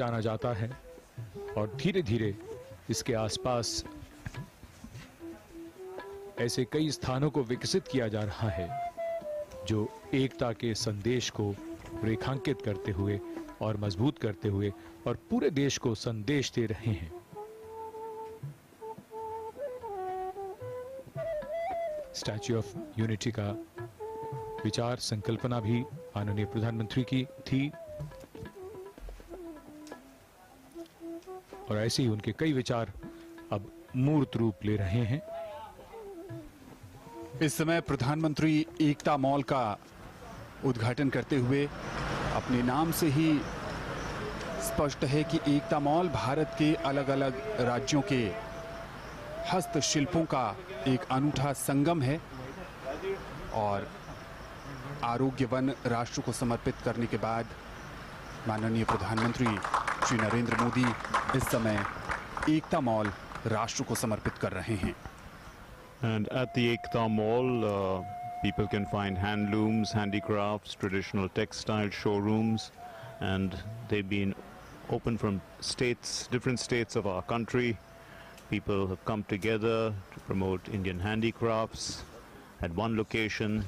जाना जाता है और धीरे धीरे इसके आसपास ऐसे कई स्थानों को विकसित किया जा रहा है जो एकता के संदेश को रेखांकित करते हुए और मजबूत करते हुए और पूरे देश को संदेश दे रहे हैं। स्टैच्यू ऑफ यूनिटी का विचार संकल्पना भी माननीय प्रधानमंत्री की थी और ऐसे ही उनके कई विचार अब मूर्त रूप ले रहे हैं। इस समय प्रधानमंत्री एकता मॉल का उद्घाटन करते हुए अपने नाम से ही स्पष्ट है कि एकता मॉल भारत के अलग अलग राज्यों के हस्तशिल्पों का एक अनूठा संगम है और आरोग्य वन राष्ट्र को समर्पित करने के बाद माननीय प्रधानमंत्री श्री नरेंद्र मोदी इस समय एकता मॉल राष्ट्र को समर्पित कर रहे हैं। And at the Ekta Mall, people can find handlooms, handicrafts, traditional textile showrooms, and they've been open from states, different states of our country. People have come together to promote Indian handicrafts at one location,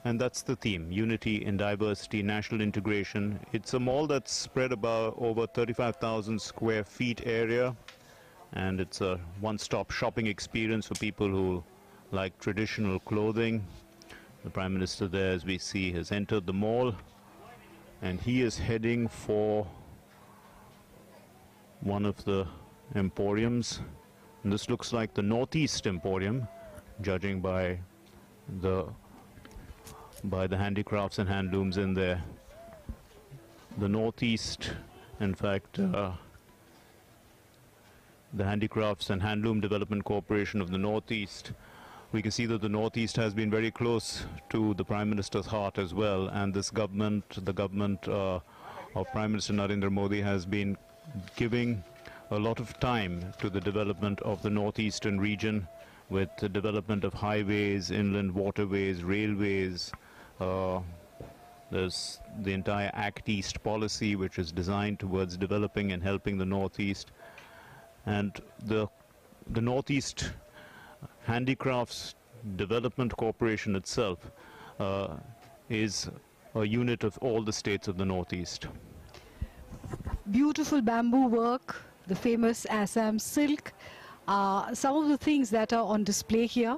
and that's the theme: unity in diversity, national integration. It's a mall that's spread about over 35,000 square feet area. And it's a one-stop shopping experience for people who like traditional clothing. The Prime Minister there, as we see, has entered the mall and he is heading for one of the emporiums. And this looks like the Northeast Emporium, judging by the handicrafts and handlooms in there. The Northeast, in fact, the Handicrafts and Handloom Development Corporation of the Northeast. We can see that the Northeast has been very close to the Prime Minister's heart as well, and this government, the government of Prime Minister Narendra Modi, has been giving a lot of time to the development of the Northeastern region with the development of highways, inland waterways, railways. There's the entire Act East policy, which is designed towards developing and helping the Northeast. And the Northeast Handicrafts Development Corporation itself is a unit of all the states of the Northeast. Beautiful bamboo work, the famous Assam silk, some of the things that are on display here.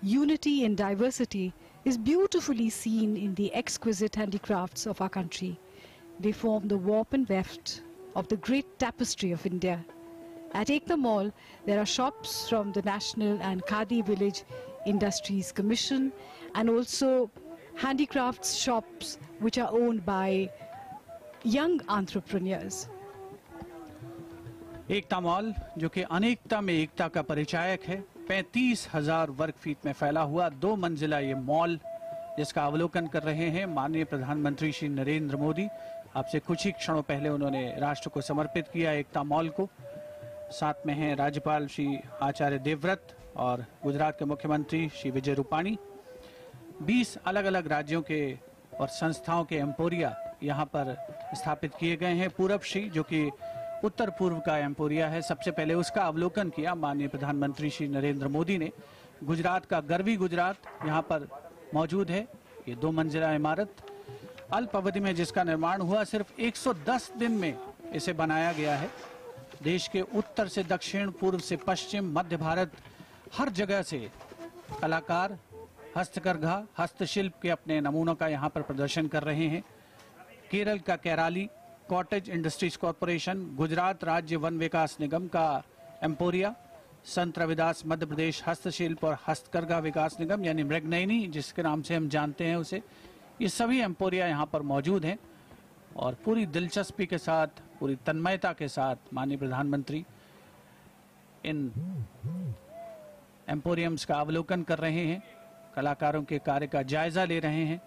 Unity in diversity is beautifully seen in the exquisite handicrafts of our country. They form the warp and weft of the great tapestry of India. At Ekta Mall, there are shops from the National and Khadi Village Industries Commission and also handicrafts shops which are owned by young entrepreneurs. Ekta mall जो कि अनेकता में एकता का परिचायक है, 35,000 वर्ग feet में फैला हुआ 2 मंजिला ये मॉल, जिसका अवलोकन कर रहे हैं माननीय प्रधानमंत्री श्री नरेंद्र मोदी। आपसे कुछ ही क्षणों पहले उन्होंने राष्ट्र को समर्पित किया एकता मॉल को। साथ में हैं राज्यपाल श्री आचार्य देवव्रत और गुजरात के मुख्यमंत्री श्री विजय रूपाणी। 20 अलग अलग राज्यों के और संस्थाओं के एम्पोरिया यहाँ पर स्थापित किए गए हैं। पूरबश्री जो कि उत्तर पूर्व का एम्पोरिया है, सबसे पहले उसका अवलोकन किया माननीय प्रधानमंत्री श्री नरेंद्र मोदी ने। गुजरात का गर्वी गुजरात यहाँ पर मौजूद है, ये 2 मंजिला इमारत अल्प अवधि में जिसका निर्माण हुआ, सिर्फ 110 दिन में इसे बनाया गया है। देश के उत्तर से दक्षिण, पूर्व से पश्चिम, मध्य भारत, हर जगह से कलाकार हस्तकरघा, हस्तशिल्प के अपने नमूनों का यहाँ पर प्रदर्शन कर रहे हैं। केरल का केराली कॉटेज इंडस्ट्रीज कॉरपोरेशन, गुजरात राज्य वन विकास निगम का एम्पोरिया, संत रविदास मध्य प्रदेश हस्तशिल्प और हस्तकरघा विकास निगम यानी मृगनयनी जिसके नाम से हम जानते हैं उसे, ये सभी एम्पोरिया यहाँ पर मौजूद हैं। और पूरी दिलचस्पी के साथ, पूरी तन्मयता के साथ माननीय प्रधानमंत्री इन एम्पोरियम्स का अवलोकन कर रहे हैं, कलाकारों के कार्य का जायजा ले रहे हैं।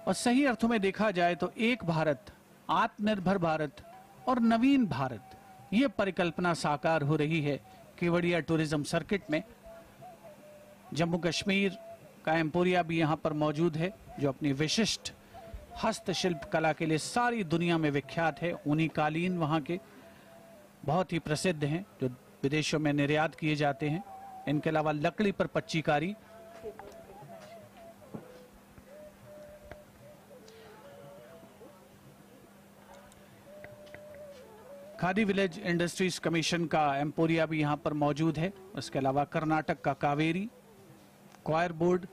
और सही अर्थों में देखा जाए तो एक भारत, आत्मनिर्भर भारत और नवीन भारत, ये परिकल्पना साकार हो रही है केवड़िया टूरिज्म सर्किट में। जम्मू कश्मीर का एम्पोरिया भी यहाँ पर मौजूद है जो अपनी विशिष्ट हस्तशिल्प कला के लिए सारी दुनिया में विख्यात है। ऊनी कालीन वहाँ के बहुत ही प्रसिद्ध हैं जो विदेशों में निर्यात किए जाते हैं। इनके अलावा लकड़ी पर पच्चीकारी, खादी विलेज इंडस्ट्रीज कमीशन का एम्पोरिया भी यहाँ पर मौजूद है। उसके अलावा कर्नाटक का कावेरी क्वायर बोर्ड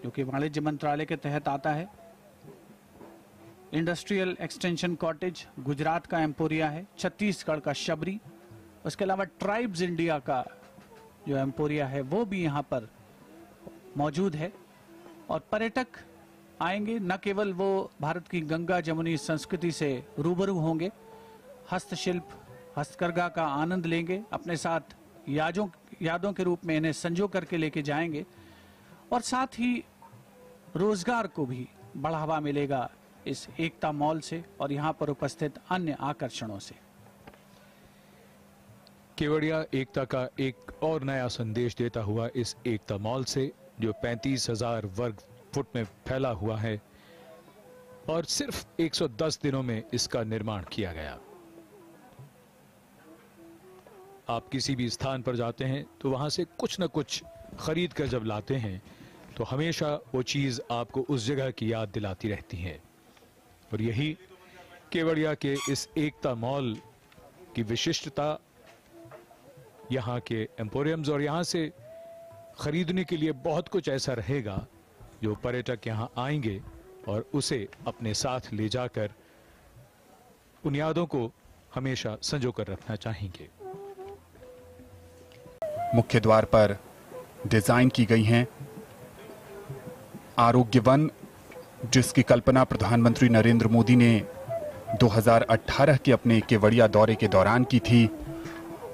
जो कि वाणिज्य मंत्रालय के तहत आता है। इंडस्ट्रियल एक्सटेंशन कॉटेज गुजरात का एम्पोरिया है। छत्तीसगढ़ का शबरी, उसके अलावा ट्राइब्स इंडिया का जो एम्पोरिया है वो भी यहाँ पर मौजूद है। और पर्यटक आएंगे, न केवल वो भारत की गंगा जमुनी संस्कृति से रूबरू होंगे, हस्तशिल्प हस्तकरघा का आनंद लेंगे, अपने साथ यादों के रूप में इन्हें संजो करके लेके जाएंगे और साथ ही रोजगार को भी बढ़ावा मिलेगा इस एकता मॉल से और यहाँ पर उपस्थित अन्य आकर्षणों से। केवड़िया एकता का एक और नया संदेश देता हुआ इस एकता मॉल से, जो 35,000 वर्ग फुट में फैला हुआ है और सिर्फ 110 दिनों में इसका निर्माण किया गया। आप किसी भी स्थान पर जाते हैं तो वहां से कुछ न कुछ खरीद कर जब लाते हैं तो हमेशा वो चीज आपको उस जगह की याद दिलाती रहती है। और यही केवड़िया के इस एकता मॉल की विशिष्टता, यहाँ के एम्पोरियम्स और यहाँ से खरीदने के लिए बहुत कुछ ऐसा रहेगा जो पर्यटक यहाँ आएंगे और उसे अपने साथ ले जाकर उन यादों को हमेशा संजो कर रखना चाहेंगे। मुख्य द्वार पर डिजाइन की गई हैं आरोग्य वन, जिसकी कल्पना प्रधानमंत्री नरेंद्र मोदी ने 2018 के अपने केवड़िया दौरे के दौरान की थी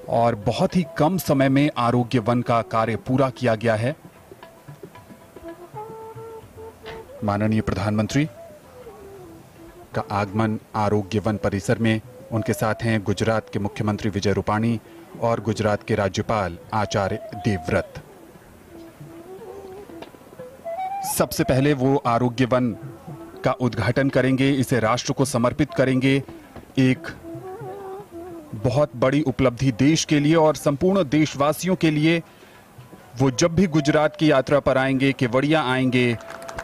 और बहुत ही कम समय में आरोग्य वन का कार्य पूरा किया गया है। माननीय प्रधानमंत्री का आगमन आरोग्य वन परिसर में, उनके साथ हैं गुजरात के मुख्यमंत्री विजय रूपाणी और गुजरात के राज्यपाल आचार्य देवव्रत। सबसे पहले वो आरोग्य वन का उद्घाटन करेंगे, इसे राष्ट्र को समर्पित करेंगे। एक बहुत बड़ी उपलब्धि देश के लिए और संपूर्ण देशवासियों के लिए। वो जब भी गुजरात की यात्रा पर आएंगे, केवड़िया आएंगे,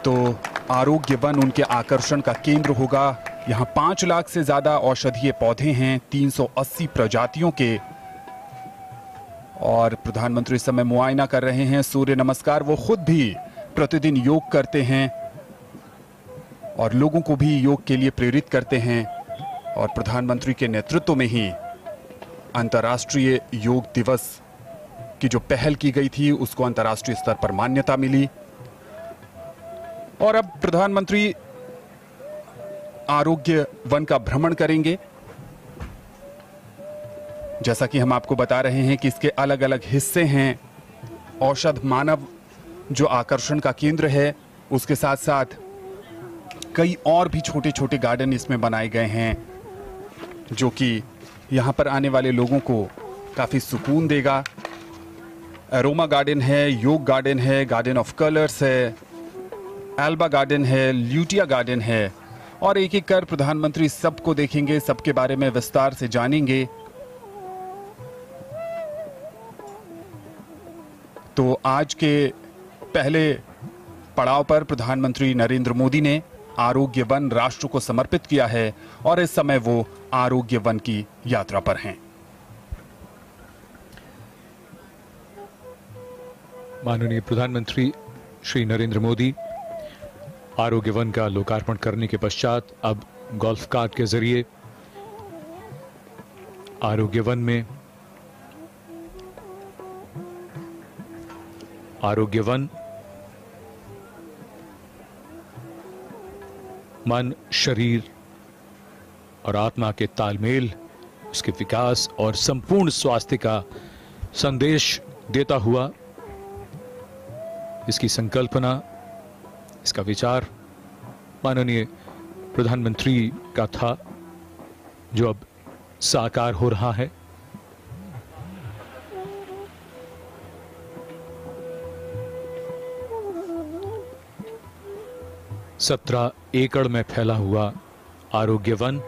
तो आरोग्य वन उनके आकर्षण का केंद्र होगा। यहाँ 5 लाख से ज्यादा औषधीय पौधे हैं, 380 प्रजातियों के। और प्रधानमंत्री इस समय मुआयना कर रहे हैं, सूर्य नमस्कार। वो खुद भी प्रतिदिन योग करते हैं और लोगों को भी योग के लिए प्रेरित करते हैं। और प्रधानमंत्री के नेतृत्व में ही अंतर्राष्ट्रीय योग दिवस की जो पहल की गई थी उसको अंतर्राष्ट्रीय स्तर पर मान्यता मिली। और अब प्रधानमंत्री आरोग्य वन का भ्रमण करेंगे। जैसा कि हम आपको बता रहे हैं कि इसके अलग अलग हिस्से हैं। औषध मानव जो आकर्षण का केंद्र है, उसके साथ साथ कई और भी छोटे छोटे गार्डन इसमें बनाए गए हैं जो कि यहाँ पर आने वाले लोगों को काफ़ी सुकून देगा। एरोमा गार्डन है, योग गार्डन है, गार्डन ऑफ कलर्स है, एल्बा गार्डन है, ल्यूटिया गार्डन है। और एक एक कर प्रधानमंत्री सबको देखेंगे, सबके बारे में विस्तार से जानेंगे। तो आज के पहले पड़ाव पर प्रधानमंत्री नरेंद्र मोदी ने आरोग्य वन राष्ट्र को समर्पित किया है और इस समय वो आरोग्य वन की यात्रा पर हैं। माननीय प्रधानमंत्री श्री नरेंद्र मोदी आरोग्य वन का लोकार्पण करने के पश्चात अब गोल्फ कार्ट के जरिए आरोग्य वन में आरोग्य वन मन, शरीर और आत्मा के तालमेल, उसके विकास और संपूर्ण स्वास्थ्य का संदेश देता हुआ इसकी संकल्पना, इसका विचार माननीय प्रधानमंत्री का था, जो अब साकार हो रहा है। 17 एकड़ में फैला हुआ आरोग्य वन